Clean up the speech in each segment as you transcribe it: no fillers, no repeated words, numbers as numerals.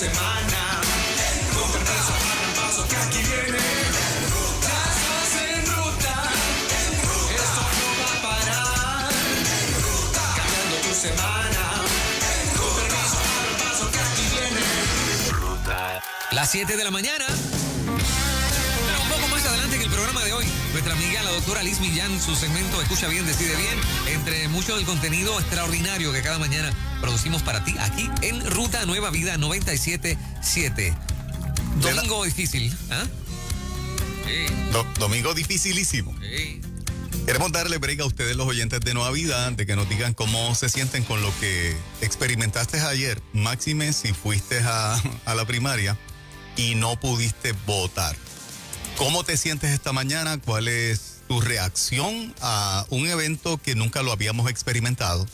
semana. Con permiso, abran paso que aquí viene. Ya estás en ruta. Esto no va a parar. Cambiando tu semana. Con permiso, abran paso que aquí viene. Las 7 de la mañana. Pero un poco más adelante en el programa de hoy, nuestra amiga la doctora Liz Millán, su segmento Escucha Bien, Decide Bien, entre mucho del contenido extraordinario que cada mañana producimos para ti aquí en Ruta Nueva Vida 97.7. Domingo difícil, ¿ah? Sí. Domingo dificilísimo. Sí. Queremos darle break a ustedes, los oyentes de Nueva Vida, de que nos digan cómo se sienten con lo que experimentaste ayer. Máxime, si fuiste a la primaria y no pudiste votar. ¿Cómo te sientes esta mañana? ¿Cuál es tu reacción a un evento que nunca lo habíamos experimentado?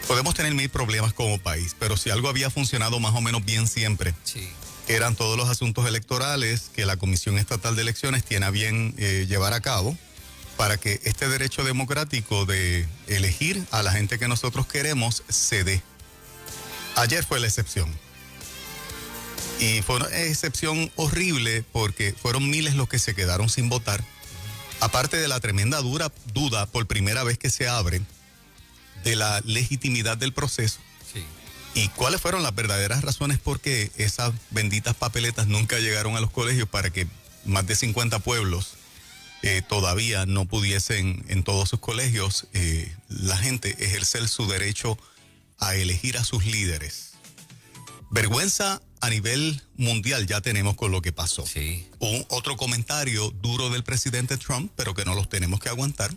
Podemos tener mil problemas como país, pero si algo había funcionado más o menos bien siempre, Sí. eran todos los asuntos electorales que la Comisión Estatal de Elecciones tiene a bien llevar a cabo para que este derecho democrático de elegir a la gente que nosotros queremos se dé. Ayer fue la excepción. Y fue una excepción horrible porque fueron miles los que se quedaron sin votar. Aparte de la tremenda duda por primera vez que se abre de la legitimidad del proceso. Sí. ¿Y cuáles fueron las verdaderas razones por qué esas benditas papeletas nunca llegaron a los colegios para que más de 50 pueblos todavía no pudiesen en todos sus colegios la gente ejercer su derecho a elegir a sus líderes? Vergüenza a nivel mundial ya tenemos con lo que pasó. Sí. Otro comentario duro del presidente Trump, pero que no los tenemos que aguantar,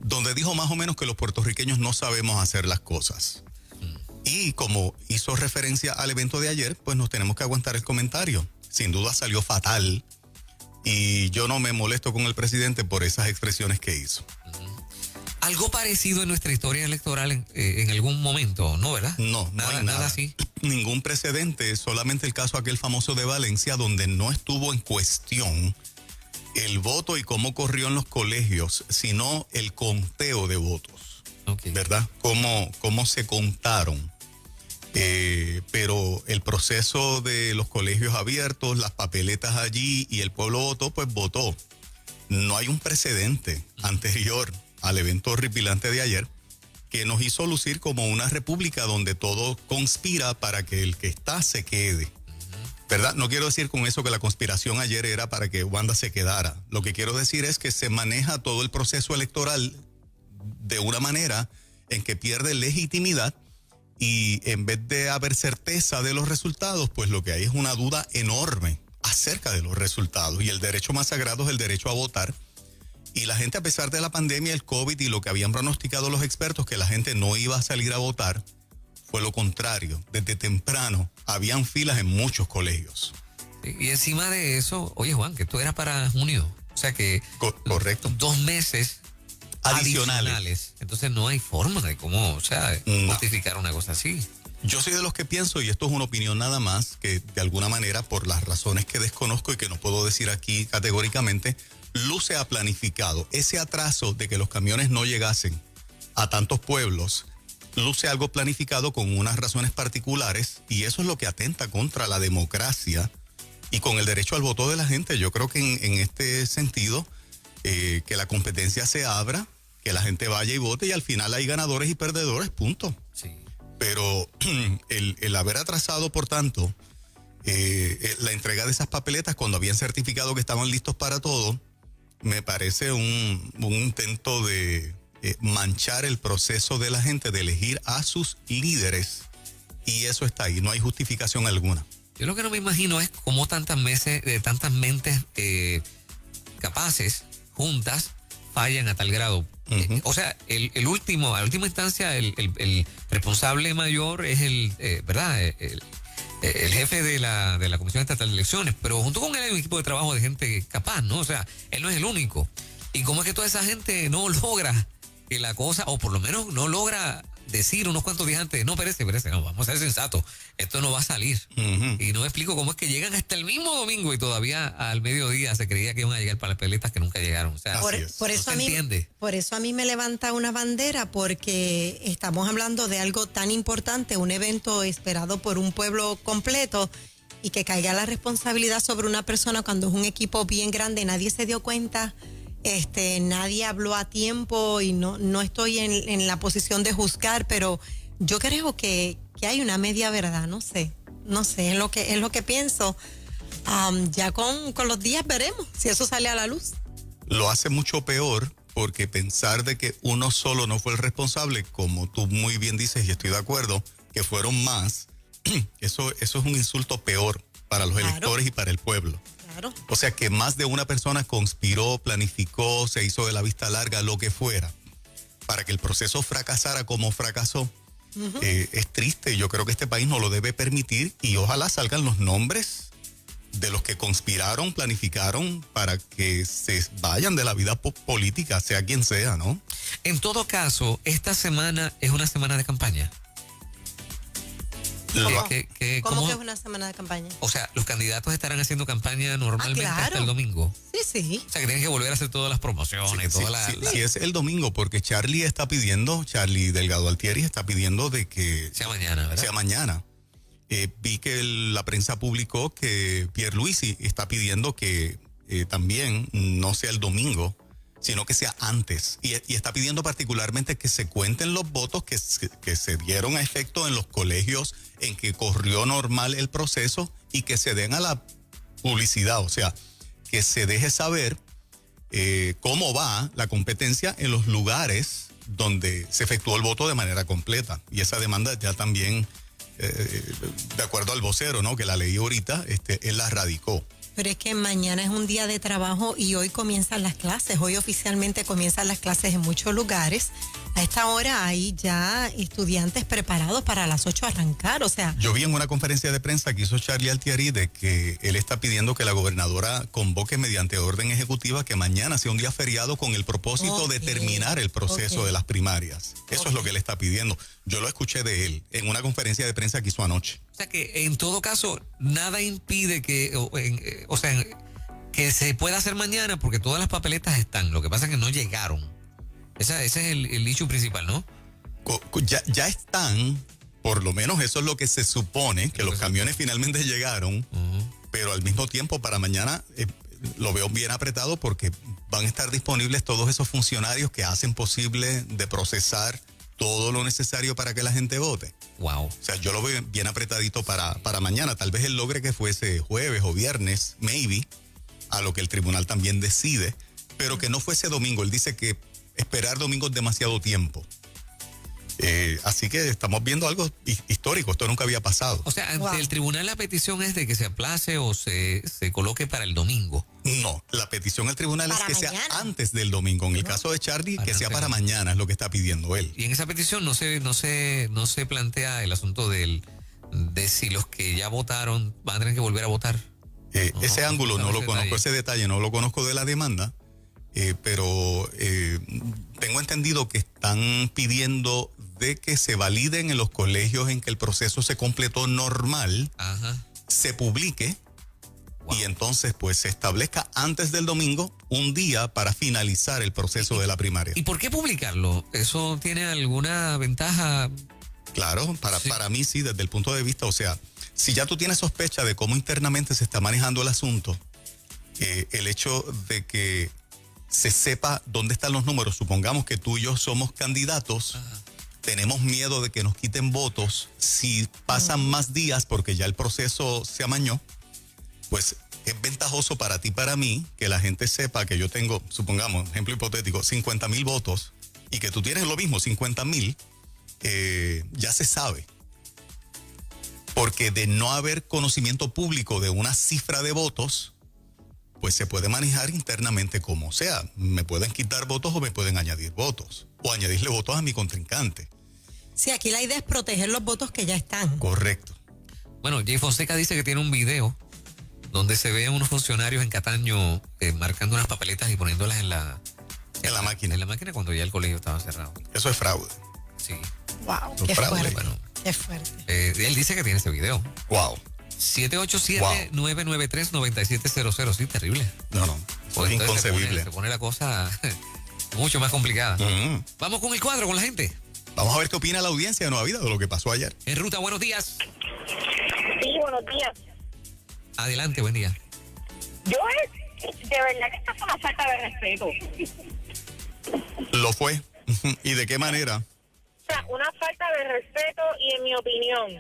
donde dijo más o menos que los puertorriqueños no sabemos hacer las cosas. Y como hizo referencia al evento de ayer, pues nos tenemos que aguantar el comentario. Sin duda salió fatal y yo no me molesto con el presidente por esas expresiones que hizo. Algo parecido en nuestra historia electoral en algún momento, ¿no, verdad? No, no hay nada así. Ningún precedente, solamente el caso aquel famoso de Valencia, donde no estuvo en cuestión el voto y cómo corrió en los colegios, sino el conteo de votos. Okay. ¿Verdad? Cómo se contaron. Pero el proceso de los colegios abiertos, las papeletas allí y el pueblo votó, pues votó. No hay un precedente anterior al evento horripilante de ayer que nos hizo lucir como una república donde todo conspira para que el que está se quede. ¿Verdad? No quiero decir con eso que la conspiración ayer era para que Wanda se quedara. Lo que quiero decir es que se maneja todo el proceso electoral de una manera en que pierde legitimidad y en vez de haber certeza de los resultados, pues lo que hay es una duda enorme acerca de los resultados. Y el derecho más sagrado es el derecho a votar. Y la gente, a pesar de la pandemia, el COVID y lo que habían pronosticado los expertos, que la gente no iba a salir a votar, fue lo contrario. Desde temprano habían filas en muchos colegios. Y encima de eso, oye Juan, que esto era para junio. O sea que... Correcto. 2 meses adicionales. Entonces no hay forma de cómo, o sea, justificar una cosa así. Yo soy de los que pienso, y esto es una opinión nada más, que de alguna manera, por las razones que desconozco y que no puedo decir aquí categóricamente, luce a planificado. Ese atraso de que los camiones no llegasen a tantos pueblos, luce algo planificado con unas razones particulares, y eso es lo que atenta contra la democracia y con el derecho al voto de la gente. Yo creo que en este sentido, que la competencia se abra, que la gente vaya y vote, y al final hay ganadores y perdedores, punto. Sí. Pero el haber atrasado, por tanto, la entrega de esas papeletas cuando habían certificado que estaban listos para todo, me parece un intento de manchar el proceso de la gente de elegir a sus líderes, y eso está ahí, no hay justificación alguna. Yo lo que no me imagino es cómo tantas mentes capaces, juntas, fallan a tal grado. O sea, a última instancia, el responsable mayor es ¿verdad? El jefe de la Comisión Estatal de Elecciones, pero junto con él hay un equipo de trabajo de gente capaz, ¿no? O sea, él no es el único. ¿Y cómo es que toda esa gente no logra que la cosa, o por lo menos no logra decir unos cuantos días antes, no, espérese, no, vamos a ser sensatos, esto no va a salir. Y no me explico cómo es que llegan hasta el mismo domingo y todavía al mediodía se creía que iban a llegar para las papeletas que nunca llegaron. O sea, Por no eso se a mí, entiende. por eso a mí me levanta una bandera, porque estamos hablando de algo tan importante, un evento esperado por un pueblo completo, y que caiga la responsabilidad sobre una persona cuando es un equipo bien grande, nadie se dio cuenta, nadie habló a tiempo, y no estoy en la posición de juzgar, pero yo creo que hay una media verdad, no sé, es lo que pienso. Ya con los días veremos si eso sale a la luz. Lo hace mucho peor, porque pensar de que uno solo no fue el responsable, como tú muy bien dices, y estoy de acuerdo, que fueron más, eso es un insulto peor para los electores y para el pueblo. Claro. O sea, que más de una persona conspiró, planificó, se hizo de la vista larga, lo que fuera, para que el proceso fracasara como fracasó. Es triste. Yo creo que este país no lo debe permitir, y ojalá salgan los nombres de los que conspiraron, planificaron, para que se vayan de la vida política, sea quien sea, ¿no? En todo caso, esta semana es una semana de campaña. ¿Cómo ¿Cómo? que es una semana de campaña? O sea, los candidatos estarán haciendo campaña normalmente claro. hasta el domingo. Sí. O sea, que tienen que volver a hacer todas las promociones, Sí, es el domingo, porque Charlie Delgado Altieri está pidiendo de que sea mañana, ¿verdad? sea mañana. Vi que la prensa publicó que Pierluisi está pidiendo que también no sea el domingo, sino que sea antes. Y está pidiendo particularmente que se cuenten los votos que se dieron a efecto en los colegios en que corrió normal el proceso, y que se den a la publicidad, o sea, que se deje saber cómo va la competencia en los lugares donde se efectuó el voto de manera completa. Y esa demanda ya también, de acuerdo al vocero, ¿no?, que la leí ahorita, él la radicó. Pero es que mañana es un día de trabajo y hoy comienzan las clases. Hoy oficialmente comienzan las clases en muchos lugares. A esta hora hay ya estudiantes preparados para las 8 arrancar, o sea. Yo vi en una conferencia de prensa que hizo Charlie Altieri de que él está pidiendo que la gobernadora convoque mediante orden ejecutiva que mañana sea un día feriado, con el propósito de terminar el proceso de las primarias. Eso es lo que él está pidiendo. Yo lo escuché de él en una conferencia de prensa que hizo anoche. O sea que en todo caso nada impide que, que se pueda hacer mañana, porque todas las papeletas están. Lo que pasa es que no llegaron. Ese es el issue principal, ¿no? Ya están, por lo menos eso es lo que se supone, que los camiones finalmente llegaron, pero al mismo tiempo para mañana lo veo bien apretado, porque van a estar disponibles todos esos funcionarios que hacen posible de procesar todo lo necesario para que la gente vote. Wow. O sea, yo lo veo bien apretadito para mañana. Tal vez él logre que fuese jueves o viernes, maybe, a lo que el tribunal también decide, pero que no fuese domingo. Él dice que esperar domingo es demasiado tiempo. Así que estamos viendo algo histórico. Esto nunca había pasado. O sea, ante el tribunal la petición es de que se aplace o se coloque para el domingo. No, la petición al tribunal Para es que mañana. sea antes del domingo. En el caso de Charlie, que sea para mañana, es lo que está pidiendo él. Y en esa petición no se plantea el asunto de si los que ya votaron van a tener que volver a votar. Ese ángulo no lo conozco, ese detalle no lo conozco de la demanda, pero tengo entendido que están pidiendo de que se validen en los colegios en que el proceso se completó normal, se publique, y entonces pues se establezca antes del domingo un día para finalizar el proceso de la primaria. ¿Y por qué publicarlo? ¿Eso tiene alguna ventaja? Claro, para mí sí, desde el punto de vista, o sea, si ya tú tienes sospecha de cómo internamente se está manejando el asunto, el hecho de que se sepa dónde están los números, supongamos que tú y yo somos candidatos, tenemos miedo de que nos quiten votos si pasan más días, porque ya el proceso se amañó, pues es ventajoso para ti y para mí que la gente sepa que yo tengo, supongamos, ejemplo hipotético, 50,000 votos, y que tú tienes lo mismo, 50,000, ya se sabe. Porque de no haber conocimiento público de una cifra de votos, pues se puede manejar internamente como sea. Me pueden quitar votos o me pueden añadir votos, o añadirle votos a mi contrincante. Sí, aquí la idea es proteger los votos que ya están. Correcto. Bueno, Jay Fonseca dice que tiene un video donde se ven unos funcionarios en Cataño marcando unas papeletas y poniéndolas en la máquina. En la máquina cuando ya el colegio estaba cerrado. Eso es fraude. Sí. Wow, Los qué fraudes. fuerte. Bueno. Qué fuerte. Él dice que tiene ese video. Wow. 787-993-9700. Sí, terrible. No, eso Pues es entonces inconcebible. Se pone la cosa mucho más complicada. Ujú. Vamos con el cuadro, con la gente. Vamos a ver qué opina la audiencia de Nueva Vida de lo que pasó ayer. En ruta, buenos días. Sí, buenos días. Adelante, buen día. Yo de verdad que esto es una falta de respeto. Lo fue. ¿Y de qué manera? O sea, una falta de respeto y en mi opinión,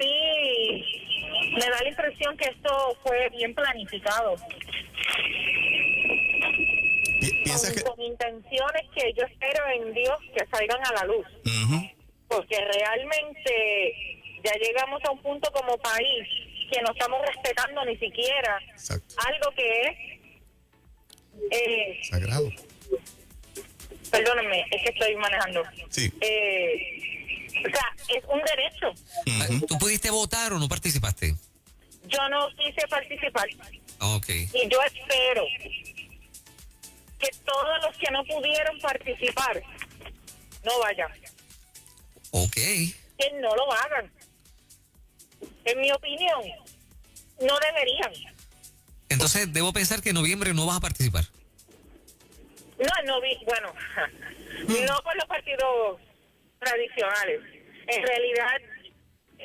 sí, me da la impresión que esto fue bien planificado. ¿Piensas que...? Con intenciones que yo espero en Dios que salgan a la luz. Ujú. Porque realmente ya llegamos a un punto como país que no estamos respetando ni siquiera Exacto. algo que es... Sagrado. Perdónenme, es que estoy manejando. Sí. O sea, es un derecho. Ujú. ¿Tú pudiste votar o no participaste? Yo no quise participar Ok. y yo espero que todos los que no pudieron participar no vayan, Ok. que no lo hagan. En mi opinión, no deberían. Entonces, debo pensar que en noviembre no vas a participar. Bueno, no por los partidos tradicionales. En realidad,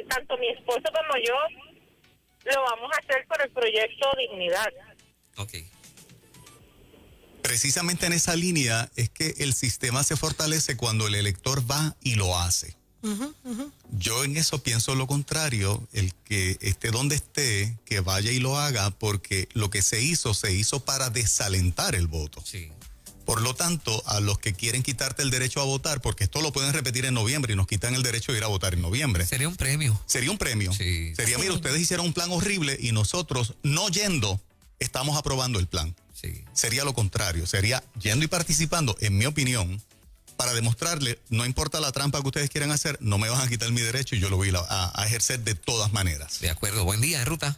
tanto mi esposo como yo lo vamos a hacer por el proyecto Dignidad. Ok. Precisamente en esa línea es que el sistema se fortalece cuando el elector va y lo hace. Yo en eso pienso lo contrario, el que esté donde esté, que vaya y lo haga, porque lo que se hizo para desalentar el voto. Sí. Por lo tanto, a los que quieren quitarte el derecho a votar, porque esto lo pueden repetir en noviembre y nos quitan el derecho de ir a votar en noviembre. Sería un premio. Sería un premio. Sí. Sería, mira, ustedes hicieron un plan horrible y nosotros, no yendo, estamos aprobando el plan. Sí. Sería lo contrario, sería yendo y participando, en mi opinión, para demostrarle, no importa la trampa que ustedes quieran hacer, no me van a quitar mi derecho y yo lo voy a ejercer de todas maneras. De acuerdo. Buen día, en ruta.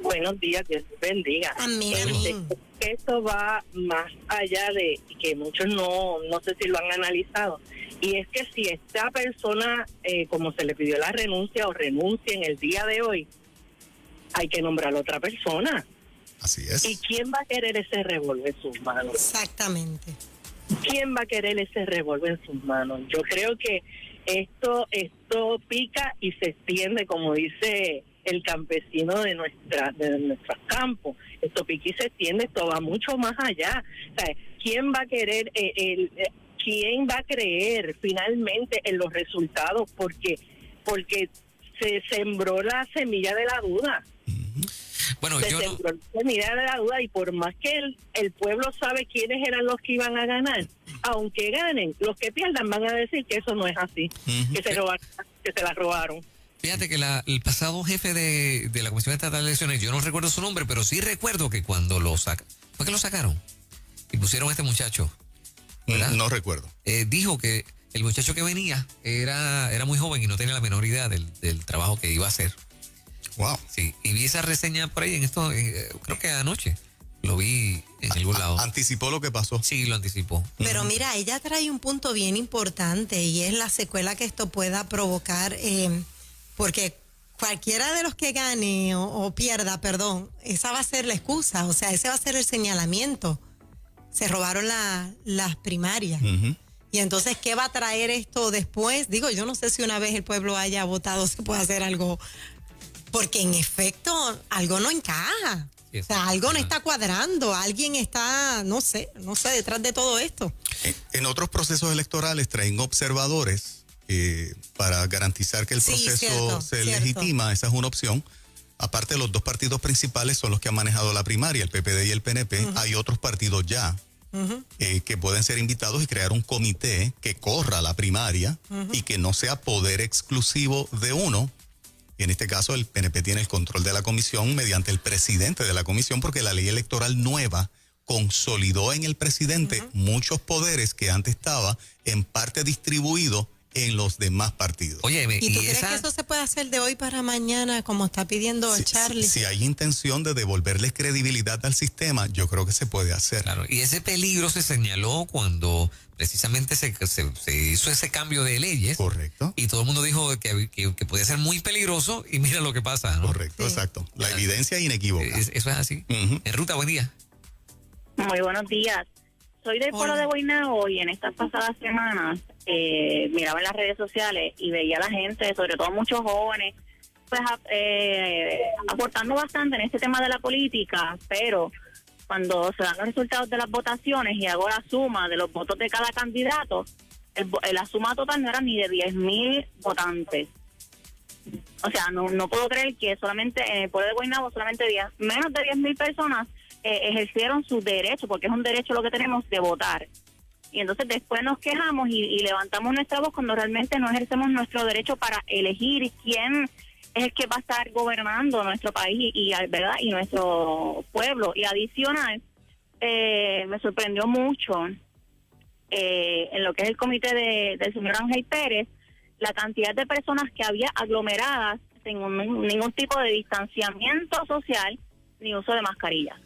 Buenos días, Dios bendiga. Amén, Este, amén. Esto va más allá de que muchos no sé si lo han analizado. Y es que si esta persona, como se le pidió la renuncia o renuncia en el día de hoy, hay que nombrar a otra persona. Así es. ¿Y quién va a querer ese revólver en sus manos? Exactamente. ¿Quién va a querer ese revólver en sus manos? Yo creo que esto pica y se extiende, como dice el campesino de nuestros campos. Esto pica y se extiende, esto va mucho más allá. O sea, ¿quién va a querer, quién va a creer finalmente en los resultados? Porque se sembró la semilla de la duda. Bueno, Se yo no, sembró la semilla de la duda y por más que el pueblo sabe quiénes eran los que iban a ganar, aunque ganen, los que pierdan van a decir que eso no es así, Ujú. que se la robaron. fíjate que el pasado jefe de la Comisión Estatal de Elecciones, yo no recuerdo su nombre, pero sí recuerdo que cuando fue que lo sacaron y pusieron a este muchacho, ¿verdad? No recuerdo. Dijo que el muchacho que venía era muy joven y no tenía la menor idea del trabajo que iba a hacer. Wow. Sí, y vi esa reseña por ahí en esto, creo que anoche. Lo vi en algún lado. Anticipó lo que pasó. Sí, lo anticipó. Pero mira, ella trae un punto bien importante y es la secuela que esto pueda provocar, porque cualquiera de los que gane o pierda, perdón, esa va a ser la excusa, o sea, ese va a ser el señalamiento. Se robaron las primarias. Ujú. Y entonces, ¿qué va a traer esto después? Digo, yo no sé si una vez el pueblo haya votado se puede hacer algo, porque en efecto algo no encaja. Sí, O sea, algo no está cuadrando, alguien está, no sé, detrás de todo esto. En otros procesos electorales traen observadores para garantizar que el Sí, proceso cierto, se cierto. legitima. Esa es una opción. Aparte, los dos partidos principales son los que han manejado la primaria, el PPD y el PNP. Hay otros partidos ya que pueden ser invitados y crear un comité que corra la primaria y que no sea poder exclusivo de uno. Y en este caso, el PNP tiene el control de la comisión mediante el presidente de la comisión, porque la ley electoral nueva consolidó en el presidente muchos poderes que antes estaba en parte distribuido en los demás partidos. Oye, ¿Y tú crees que eso se puede hacer de hoy para mañana, como está pidiendo Charlie? Si hay intención de devolverle credibilidad al sistema, yo creo que se puede hacer. Claro, y ese peligro se señaló cuando precisamente se hizo ese cambio de leyes. Correcto. Y todo el mundo dijo que podía ser muy peligroso y mira lo que pasa, ¿no? Correcto, Sí. exacto. La evidencia inequívoca. Eso es así. Ujú. En ruta, buen día. Muy buenos días. Soy del pueblo Hola. de Guaynabo y en estas pasadas semanas miraba en las redes sociales y veía a la gente, sobre todo muchos jóvenes, pues aportando bastante en este tema de la política, pero cuando se dan los resultados de las votaciones y hago la suma de los votos de cada candidato, la suma total no era ni de 10,000 votantes. O sea, no puedo creer que solamente en el pueblo de Guaynabo menos de 10,000 personas ejercieron su derecho, porque es un derecho lo que tenemos de votar. Y entonces después nos quejamos y levantamos nuestra voz cuando realmente no ejercemos nuestro derecho para elegir quién es el que va a estar gobernando nuestro país y ¿verdad? Y nuestro pueblo. Y adicional, me sorprendió mucho en lo que es el comité del señor Ángel Pérez, la cantidad de personas que había aglomeradas sin ningún tipo de distanciamiento social ni uso de mascarilla.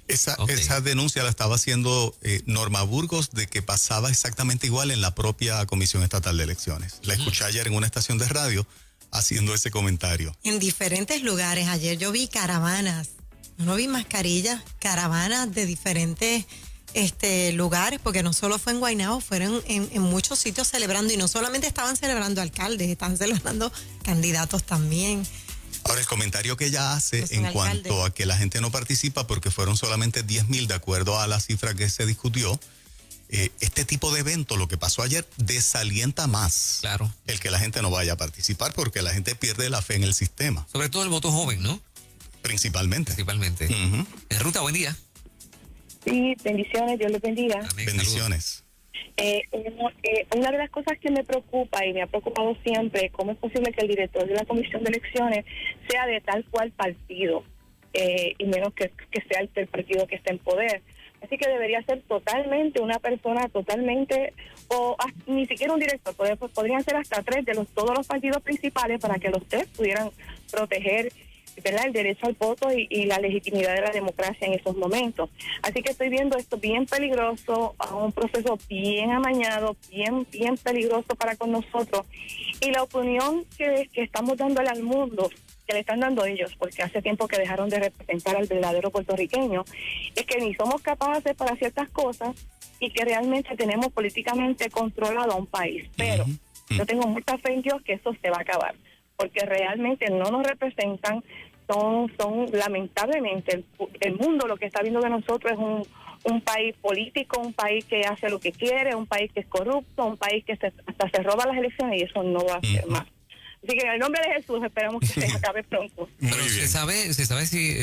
Esa denuncia la estaba haciendo Norma Burgos, de que pasaba exactamente igual en la propia Comisión Estatal de Elecciones. La escuché ayer en una estación de radio haciendo ese comentario. En diferentes lugares. Ayer yo vi caravanas. Yo no vi mascarillas, caravanas de diferentes lugares, porque no solo fue en Guaynabo, fueron en muchos sitios celebrando, y no solamente estaban celebrando alcaldes, estaban celebrando candidatos también. Ahora, el comentario que ella hace Pues un en cuanto alcalde. a que la gente no participa porque fueron solamente 10,000 de acuerdo a la cifra que se discutió, este tipo de evento, lo que pasó ayer, desalienta más Claro. el que la gente no vaya a participar, porque la gente pierde la fe en el sistema, Sobre todo el voto joven, ¿no? principalmente. Principalmente. Ujú. En ruta, buen día. Sí, bendiciones, Dios les bendiga. Amén, Bendiciones. Una de las cosas que me preocupa y me ha preocupado siempre, cómo es posible que el director de la Comisión de Elecciones sea de tal cual partido, y menos que sea el partido que está en poder. Así que debería ser totalmente una persona ni siquiera un director, podrían ser hasta 3 de todos los partidos principales, para que los 3 pudieran proteger, ¿verdad?, el derecho al voto y la legitimidad de la democracia en esos momentos. Así que estoy viendo esto bien peligroso, a un proceso bien amañado, bien peligroso para con nosotros. Y la opinión que estamos dándole al mundo, que le están dando ellos, porque hace tiempo que dejaron de representar al verdadero puertorriqueño, es que ni somos capaces para ciertas cosas y que realmente tenemos políticamente controlado a un país. Pero yo tengo mucha fe en Dios que eso se va a acabar, porque realmente no nos representan, son lamentablemente el mundo lo que está viendo de nosotros es un país político, un país que hace lo que quiere, un país que es corrupto, un país que hasta se roba las elecciones, y eso no va a ser más. Así que en el nombre de Jesús esperamos que se acabe pronto. Pero Muy bien. se sabe si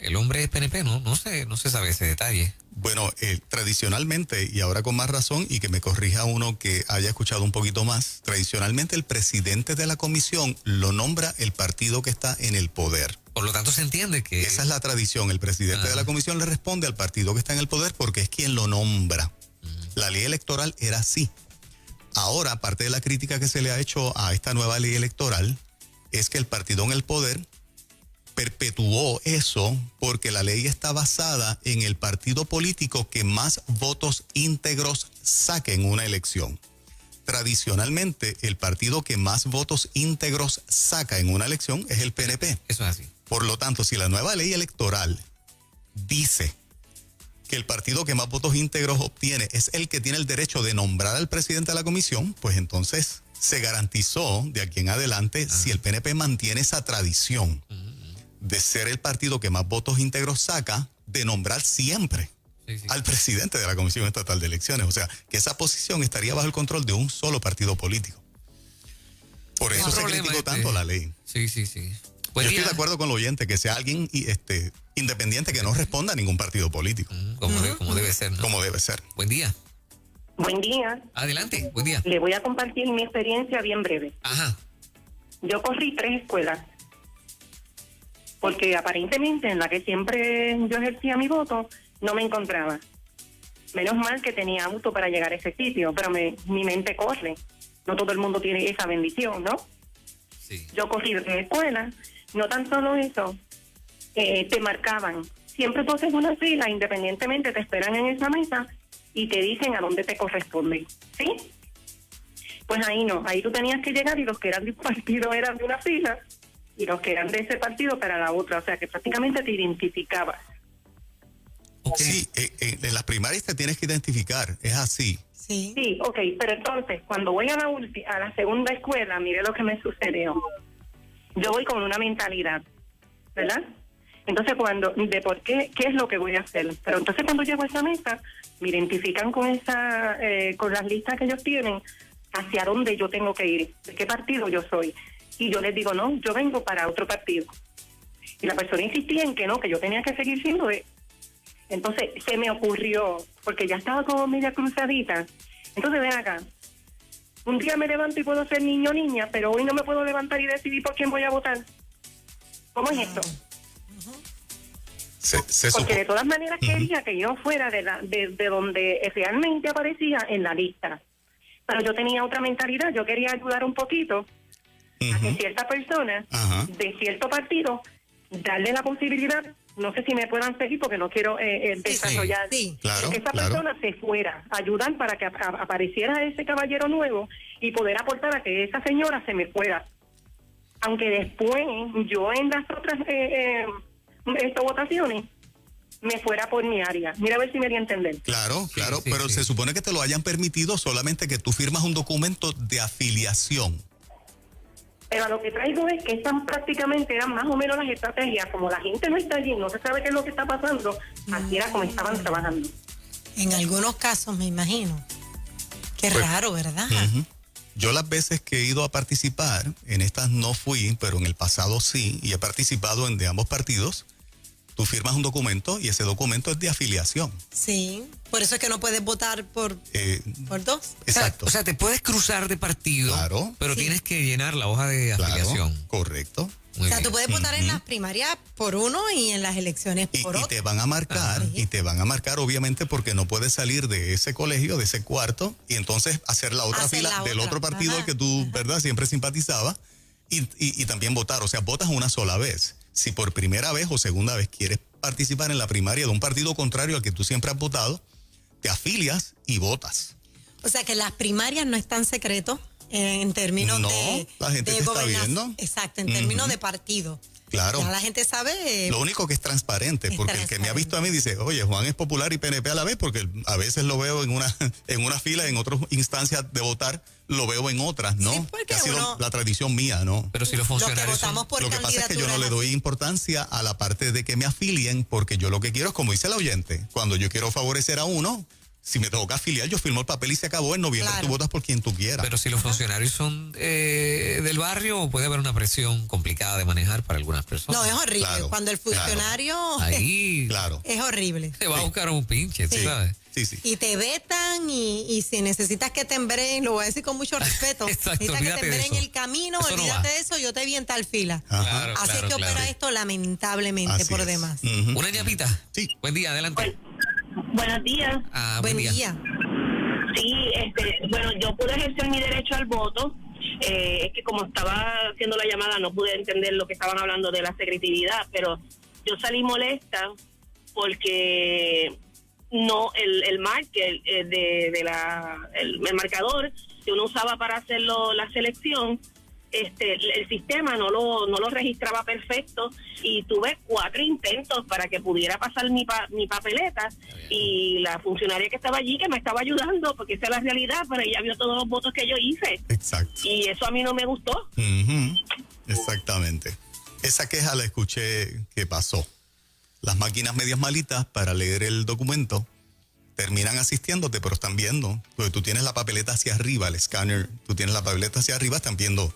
el hombre es PNP, ¿no? No se sabe ese detalle. Bueno, tradicionalmente, y ahora con más razón, y que me corrija uno que haya escuchado un poquito más, tradicionalmente el presidente de la comisión lo nombra el partido que está en el poder. Por lo tanto, se entiende que... Esa es la tradición. El presidente de la comisión le responde al partido que está en el poder porque es quien lo nombra. La ley electoral era así. Ahora, parte de la crítica que se le ha hecho a esta nueva ley electoral es que el partido en el poder perpetuó eso porque la ley está basada en el partido político que más votos íntegros saque en una elección. Tradicionalmente, el partido que más votos íntegros saca en una elección es el PNP. Eso es así. Por lo tanto, si la nueva ley electoral dice que el partido que más votos íntegros obtiene es el que tiene el derecho de nombrar al presidente de la comisión, pues entonces se garantizó de aquí en adelante, si el PNP mantiene esa tradición de ser el partido que más votos íntegros saca, de nombrar siempre Sí. al presidente de la Comisión Estatal de Elecciones. O sea, que esa posición estaría bajo el control de un solo partido político. Por eso se criticó tanto la ley. Sí. Buen Yo día. estoy de acuerdo con el oyente que sea alguien independiente que no responda a ningún partido político, Como debe ser, ¿no? como debe ser. Buen día. Buen día. Adelante, buen día. Le voy a compartir mi experiencia bien breve. Ajá. Yo corrí 3 escuelas, porque aparentemente en la que siempre yo ejercía mi voto, no me encontraba. Menos mal que tenía auto para llegar a ese sitio, pero mi mente corre. No todo el mundo tiene esa bendición, ¿no? Sí. Yo corrí en la escuela, no tan solo eso, te marcaban. Siempre tú haces una fila, independientemente te esperan en esa mesa y te dicen a dónde te corresponde, ¿sí? Pues ahí no, ahí tú tenías que llegar y los que eran de un partido eran de una fila y los que eran de ese partido para la otra, o sea que prácticamente te identificabas. Ok. Sí, en las primarias te tienes que identificar, es así. Sí. Sí, ok, pero entonces, cuando voy a la segunda escuela, mire lo que me sucedió. Yo voy con una mentalidad, ¿verdad? Entonces, de por qué es lo que voy a hacer. Pero entonces cuando llego a esa mesa, me identifican con con las listas que ellos tienen, hacia dónde yo tengo que ir, de qué partido yo soy. Y yo les digo, no, yo vengo para otro partido. Y la persona insistía en que no, que yo tenía que seguir siendo de... Entonces se me ocurrió, porque ya estaba como media cruzadita. Entonces ven acá, un día me levanto y puedo ser niño o niña, pero hoy no me puedo levantar y decidir por quién voy a votar. ¿Cómo es esto? Porque de todas maneras quería que yo fuera de donde realmente aparecía en la lista. Pero yo tenía otra mentalidad, yo quería ayudar un poquito a que cierta persona de cierto partido, darle la posibilidad, no sé si me puedan seguir porque no quiero desarrollar, sí. Claro, que esa claro. persona se fuera, ayudar para que apareciera ese caballero nuevo y poder aportar a que esa señora se me fuera. Aunque después yo en las otras votaciones me fuera por mi área. Mira a ver si me voy a entender. Claro, claro, sí, pero sí. se supone que te lo hayan permitido solamente que tú firmas un documento de afiliación. Pero a lo que traigo es que estas prácticamente eran más o menos las estrategias. Como la gente no está allí, no se sabe qué es lo que está pasando, así era como estaban trabajando. En algunos casos, me imagino. Qué Pues, raro, ¿verdad? Yo las veces que he ido a participar, en estas no fui, pero en el pasado sí, y he participado de ambos partidos. Tú firmas un documento y ese documento es de afiliación. Sí. Por eso es que no puedes votar por dos. Exacto. O sea, te puedes cruzar de partido, Claro. pero Sí. tienes que llenar la hoja de Claro, afiliación. correcto. Muy O sea, bien. tú puedes votar en las primarias por uno y en las elecciones Y, por y otro. te van a marcar, Ajá. y te van a marcar obviamente porque no puedes salir de ese colegio, de ese cuarto, y entonces hacer la otra Hacer fila la del otra. otro partido Ajá, al que tú, ¿verdad?, siempre simpatizabas, y también votar. O sea, votas una sola vez. Si por primera vez o segunda vez quieres participar en la primaria de un partido contrario al que tú siempre has votado, te afilias y votas. O sea, que las primarias no están secretos en términos No, de la gente de te está gobernación. viendo. Exacto, en términos de partido. Claro. Ya la gente sabe. Lo único que es transparente, es porque el que me ha visto a mí dice, oye, Juan es popular y PNP a la vez, porque a veces lo veo en una fila, en otras instancias de votar, lo veo en otras, ¿no? Sí, porque Que ha sido uno- la tradición mía, ¿no? Pero si los Los que funcionarios son- votamos por Lo que pasa es que yo no le candidaturas doy así. importancia a la parte de que me afilien, porque yo lo que quiero es, como dice el oyente, cuando yo quiero favorecer a uno, si me tengo que afiliar, yo firmo el papel y se acabó. En noviembre Claro. tú votas por quien tú quieras. Pero si los funcionarios son del barrio, puede haber una presión complicada de manejar para algunas personas. No, es horrible. Claro, Cuando el funcionario Ahí Claro. es horrible. te va a buscar un pinche, tú Sí. sabes. Sí, sí. Y te vetan y si necesitas que te embren, lo voy a decir con mucho respeto. Exacto, necesitas que olvídate te de embren eso. el camino, Eso no olvídate va. de eso, yo te vi en tal fila. Ajá. Claro, Así claro, es que claro. opera esto lamentablemente Así por es. demás. Ujú. Una ñapita. Sí. Buen día, adelante. Buenos días. Ah, Buen día. Sí, bueno, yo pude ejercer mi derecho al voto. Es que como estaba haciendo la llamada no pude entender lo que estaban hablando de la secretividad, pero yo salí molesta porque no el marker el marcador que uno usaba para hacerlo la selección, el sistema no lo registraba perfecto y tuve 4 intentos para que pudiera pasar mi papeleta y la funcionaria que estaba allí que me estaba ayudando porque esa es la realidad, pero ella vio todos los votos que yo hice Exacto. y eso a mí no me gustó. Ujú. Exactamente. Esa queja la escuché que pasó. Las máquinas medias malitas para leer el documento terminan asistiéndote, pero están viendo. Porque tú tienes la papeleta hacia arriba, el escáner, tú tienes la papeleta hacia arriba, están viendo.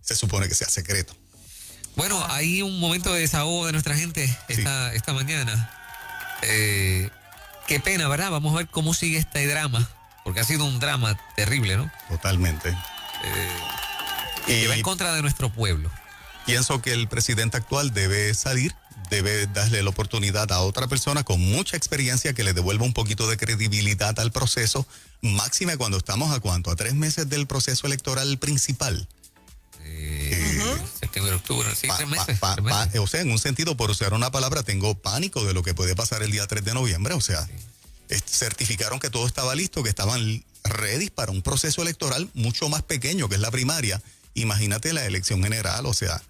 Se supone que sea secreto. Bueno, hay un momento de desahogo de nuestra gente esta mañana. Qué pena, ¿verdad? Vamos a ver cómo sigue este drama, porque ha sido un drama terrible, ¿no? Totalmente. Que va en Y contra de nuestro pueblo. pienso que el presidente actual debe salir debe darle la oportunidad a otra persona con mucha experiencia que le devuelva un poquito de credibilidad al proceso, máxima cuando estamos a 3 meses del proceso electoral principal. Septiembre, octubre, sí, 3 meses. O sea, en un sentido, por usar una palabra, tengo pánico de lo que puede pasar el día 3 de noviembre. O sea, certificaron que todo estaba listo, que estaban ready para un proceso electoral mucho más pequeño, que es la primaria. Imagínate la elección general, o sea,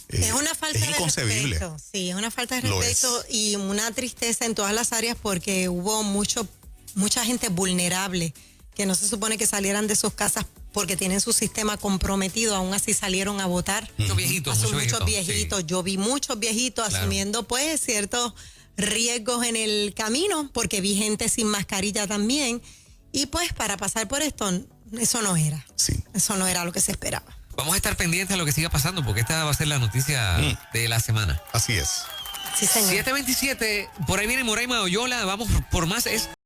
es una falta de inconcebible. respeto. Sí, es una falta de Lo respeto y una tristeza en todas las áreas porque hubo mucha gente vulnerable que no se supone que salieran de sus casas porque tienen su sistema comprometido, aún así salieron a votar. Muchos viejitos. Muchos viejitos. Sí. Yo vi muchos viejitos Claro. asumiendo pues ciertos riesgos en el camino porque vi gente sin mascarilla también y pues para pasar por esto, eso no era. Sí. Eso no era lo que se esperaba. Vamos a estar pendientes a lo que siga pasando porque esta va a ser la noticia de la semana. Así es. Sí, señor. 7:27, por ahí viene Moraima Oyola, vamos por más.